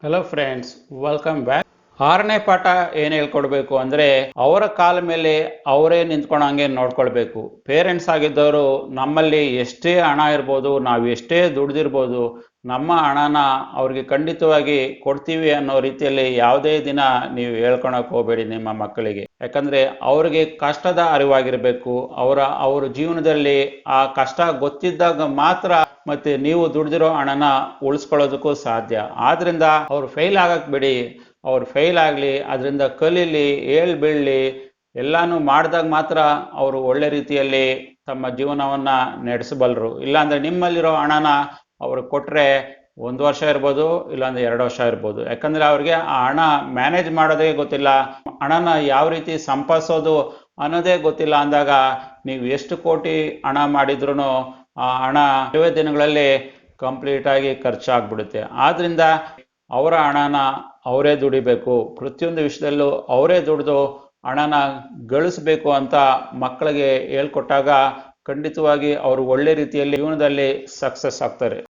Hello friends, welcome back. ಆರನೇ ಪಾಠ ಏನು ಹೇಳ್ಕೊಡ್ಬೇಕು ಅಂದರೆ, ಅವರ ಕಾಲ ಮೇಲೆ ಅವರೇ ನಿಂತ್ಕೊಂಡಂಗೆ ನೋಡ್ಕೊಳ್ಬೇಕು. ಪೇರೆಂಟ್ಸ್ ಆಗಿದ್ದವರು ನಮ್ಮಲ್ಲಿ ಎಷ್ಟೇ ಹಣ ಇರ್ಬೋದು, ನಾವು ಎಷ್ಟೇ ದುಡ್ದಿರ್ಬೋದು, ನಮ್ಮ ಹಣನ ಅವ್ರಿಗೆ ಖಂಡಿತವಾಗಿ ಕೊಡ್ತೀವಿ ಅನ್ನೋ ರೀತಿಯಲ್ಲಿ ಯಾವುದೇ ದಿನ ನೀವು ಹೇಳ್ಕೊಳಕ್ ಹೋಗಬೇಡಿ ನಿಮ್ಮ ಮಕ್ಕಳಿಗೆ. ಯಾಕಂದ್ರೆ ಅವ್ರಿಗೆ ಕಷ್ಟದ ಅರಿವಾಗಿರ್ಬೇಕು. ಅವ್ರ ಜೀವನದಲ್ಲಿ ಆ ಕಷ್ಟ ಗೊತ್ತಿದ್ದಾಗ ಮಾತ್ರ ಮತ್ತೆ ನೀವು ದುಡ್ದಿರೋ ಹಣನ ಉಳಿಸ್ಕೊಳ್ಳೋದಕ್ಕೂ ಸಾಧ್ಯ. ಆದ್ರಿಂದ ಅವ್ರು ಫೇಲ್ ಆಗಕ್ ಬಿಡಿ. ಅವ್ರು ಫೇಲ್ ಆಗಲಿ, ಅದರಿಂದ ಕಲೀಲಿ, ಬೀಳಲಿ, ಎಲ್ಲಾನು ಮಾಡಿದಾಗ ಮಾತ್ರ ಅವರು ಒಳ್ಳೆ ರೀತಿಯಲ್ಲಿ ತಮ್ಮ ಜೀವನವನ್ನ ನಡೆಸಬಲ್ಲರು. ಇಲ್ಲಾಂದ್ರೆ ನಿಮ್ಮಲ್ಲಿರೋ ಹಣನ ಅವ್ರಿಗೆ ಕೊಟ್ರೆ 1 ವರ್ಷ ಇರ್ಬೋದು, ಇಲ್ಲಾಂದ್ರೆ 2 ವರ್ಷ ಇರ್ಬೋದು. ಯಾಕಂದ್ರೆ ಅವ್ರಿಗೆ ಆ ಹಣ ಮ್ಯಾನೇಜ್ ಮಾಡೋದೇ ಗೊತ್ತಿಲ್ಲ, ಹಣನ ಯಾವ ರೀತಿ ಸಂಪಾದಿಸೋದು ಅನ್ನೋದೇ ಗೊತ್ತಿಲ್ಲ ಅಂದಾಗ ನೀವು ಎಷ್ಟು ಕೋಟಿ ಹಣ ಮಾಡಿದ್ರು ಆ ಹಣ ಕೆಲವೇ ದಿನಗಳಲ್ಲಿ ಕಂಪ್ಲೀಟ್ ಆಗಿ ಖರ್ಚಾಗ್ಬಿಡುತ್ತೆ. ಆದ್ರಿಂದ ಅವರ ಹಣನ ಅವರೇ ದುಡಿಬೇಕು. ಪ್ರತಿಯೊಂದು ವಿಷಯದಲ್ಲೂ ಅವರೇ ದುಡಿದು ಹಣನ ಗಳಿಸ್ಬೇಕು ಅಂತ ಮಕ್ಕಳಿಗೆ ಹೇಳ್ಕೊಟ್ಟಾಗ ಖಂಡಿತವಾಗಿ ಅವರು ಒಳ್ಳೆ ರೀತಿಯಲ್ಲಿ ಜೀವನದಲ್ಲಿ ಸಕ್ಸಸ್ ಆಗ್ತಾರೆ.